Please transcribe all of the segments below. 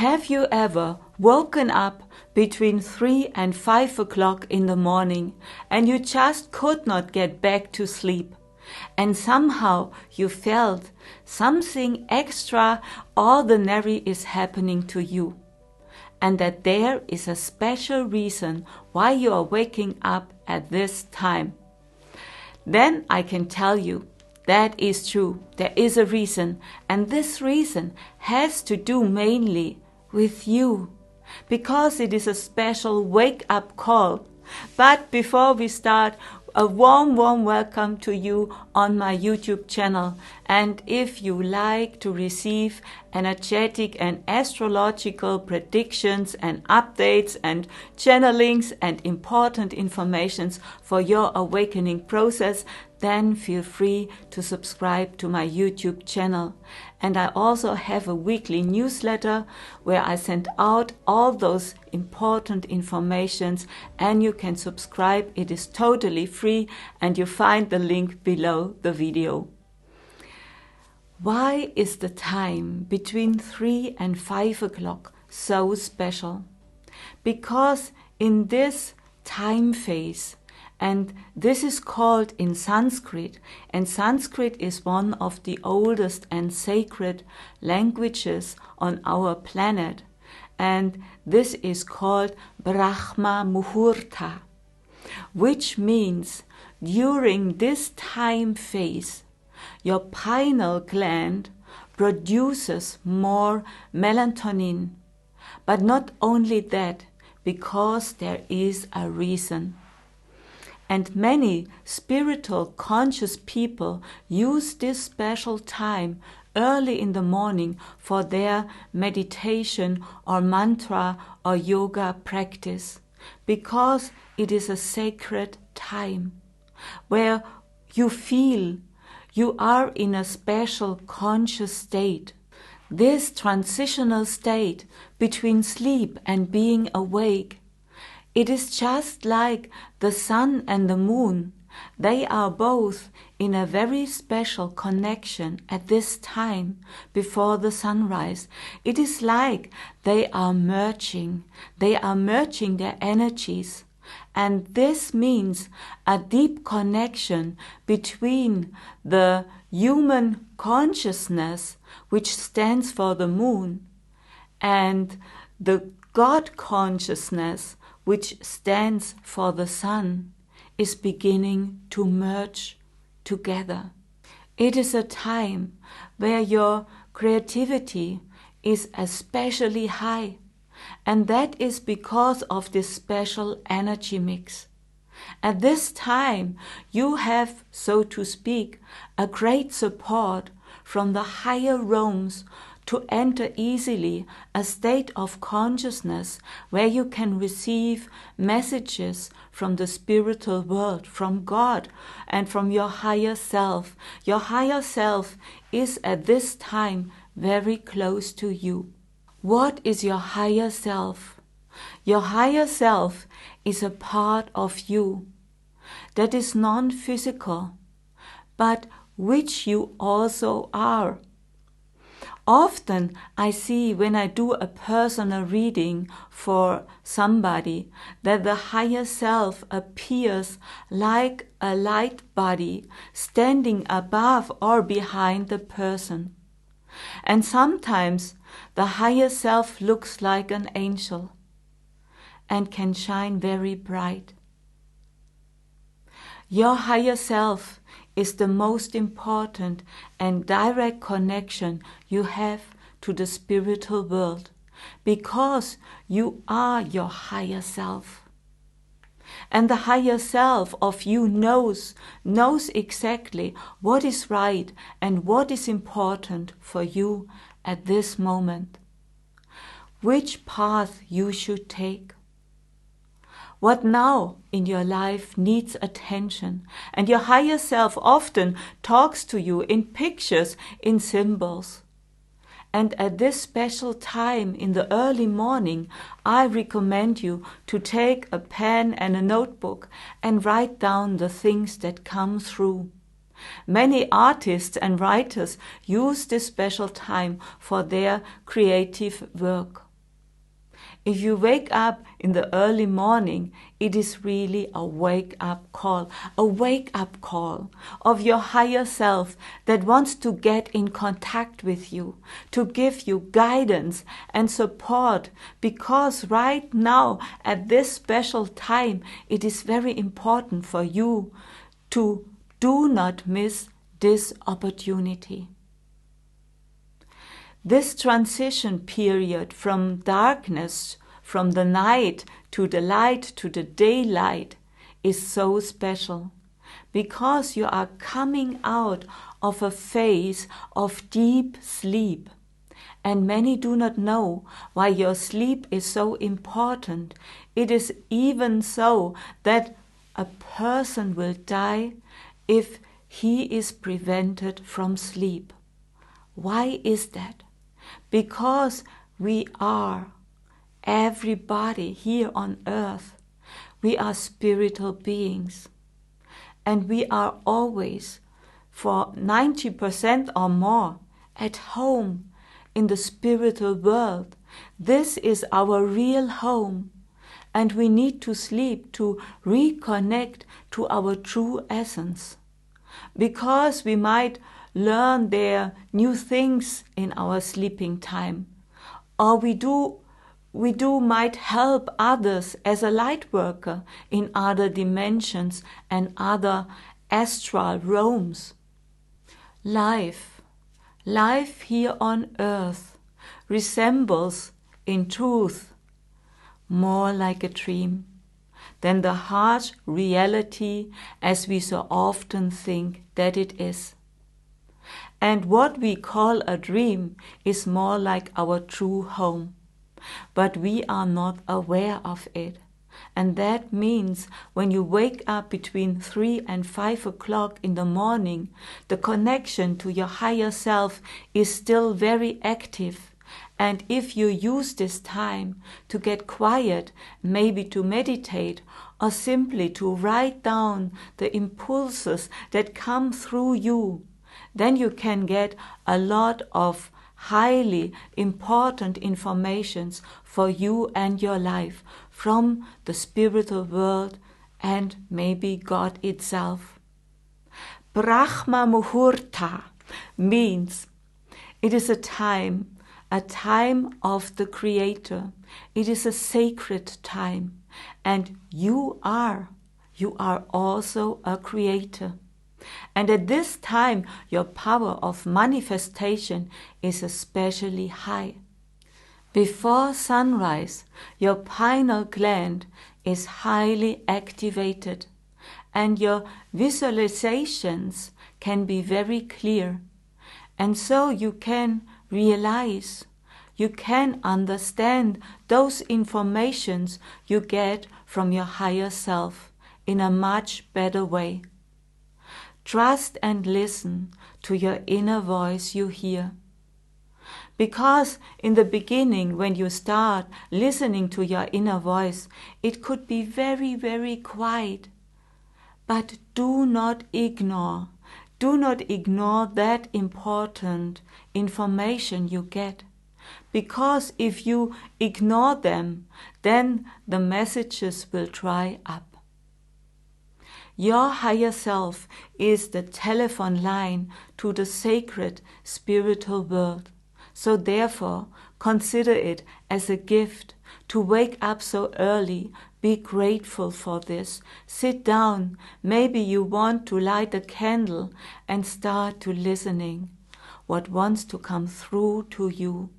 Have you ever woken up between 3 and 5 o'clock in the morning and you just could not get back to sleep? And somehow you felt something extraordinary is happening to you. And that there is a special reason why you are waking up at this time. Then I can tell you, that is true. There is a reason, and this reason has to do mainly with you, because it is a special wake-up call. But before we start, a warm welcome to you on my YouTube channel. And if you like to receive energetic and astrological predictions and updates and channelings and important informations for your awakening process, then feel free to subscribe to my YouTube channel. And I also have a weekly newsletter where I send out all those important informations, and you can subscribe. It is totally free, and you find the link below the video. Why is the time between 3 and 5 o'clock so special? Because in this time phase, and this is called in Sanskrit, and Sanskrit is one of the oldest and sacred languages on our planet, and this is called Brahma Muhurta, which means during this time phase, your pineal gland produces more melatonin. But not only that, because there is a reason. And many spiritual conscious people use this special time early in the morning for their meditation or mantra or yoga practice, because it is a sacred time where you feel you are in a special conscious state. This transitional state between sleep and being awake, it is just like the sun and the moon. They are both in a very special connection at this time before the sunrise. It is like they are merging their energies. And this means a deep connection between the human consciousness, which stands for the moon, and the God consciousness, which stands for the sun, is beginning to merge together. It is a time where your creativity is especially high, and that is because of this special energy mix. At this time, you have, so to speak, a great support from the higher realms to enter easily a state of consciousness where you can receive messages from the spiritual world, from God, and from your higher self. Your higher self is at this time very close to you. What is your higher self? Your higher self is a part of you that is non-physical, but which you also are. Often I see when I do a personal reading for somebody that the higher self appears like a light body standing above or behind the person. And sometimes the higher self looks like an angel and can shine very bright. Your higher self is the most important and direct connection you have to the spiritual world, because you are your higher self. And the higher self of you knows exactly what is right and what is important for you at this moment, which path you should take. What now in your life needs attention, and your higher self often talks to you in pictures, in symbols. And at this special time in the early morning, I recommend you to take a pen and a notebook and write down the things that come through. Many artists and writers use this special time for their creative work. If you wake up in the early morning, it is really a wake-up call of your higher self that wants to get in contact with you, to give you guidance and support, because right now, at this special time, it is very important for you to do not miss this opportunity. This transition period from darkness, from the night to the light to the daylight, is so special because you are coming out of a phase of deep sleep. And many do not know why your sleep is so important. It is even so that a person will die if he is prevented from sleep. Why is that? Because we are, everybody here on earth, we are spiritual beings. And we are always, for 90% or more, at home in the spiritual world. This is our real home. And we need to sleep to reconnect to our true essence. Because we might learn there new things in our sleeping time, or we might help others as a light worker in other dimensions and other astral realms. Life here on earth resembles in truth more like a dream than the harsh reality as we so often think that it is. And what we call a dream is more like our true home. But we are not aware of it. And that means when you wake up between 3 and 5 o'clock in the morning, the connection to your higher self is still very active. And if you use this time to get quiet, maybe to meditate, or simply to write down the impulses that come through you, then you can get a lot of highly important informations for you and your life from the spiritual world and maybe God itself. Brahma Muhurta means it is a time of the Creator. It is a sacred time, and you are also a creator. And at this time, your power of manifestation is especially high. Before sunrise, your pineal gland is highly activated, and your visualizations can be very clear. And so you can realize, you can understand those informations you get from your higher self in a much better way. Trust and listen to your inner voice you hear. Because in the beginning, when you start listening to your inner voice, it could be very, very quiet. But do not ignore that important information you get. Because if you ignore them, then the messages will dry up. Your higher self is the telephone line to the sacred spiritual world. So therefore, consider it as a gift to wake up so early. Be grateful for this. Sit down. Maybe you want to light a candle and start to listening what wants to come through to you.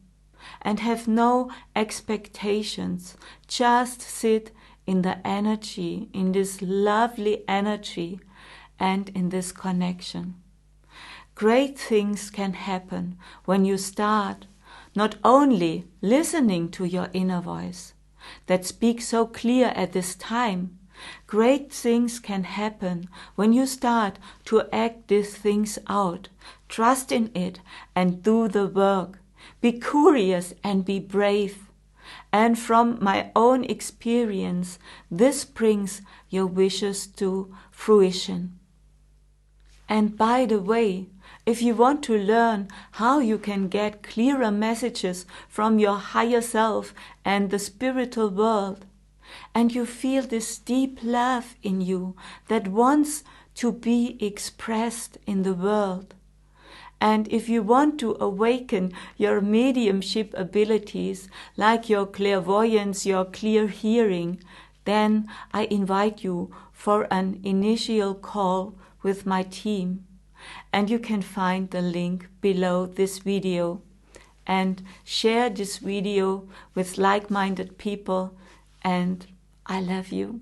And have no expectations. Just sit in the energy, in this lovely energy, and in this connection. Great things can happen when you start not only listening to your inner voice that speaks so clear at this time. Great things can happen when you start to act these things out. Trust in it and do the work. Be curious and be brave. And from my own experience, this brings your wishes to fruition. And by the way, If you want to learn how you can get clearer messages from your higher self and the spiritual world, and you feel this deep love in you that wants to be expressed in the world, and if you want to awaken your mediumship abilities, like your clairvoyance, your clear hearing, then I invite you for an initial call with my team. And you can find the link below this video. And share this video with like-minded people. And I love you.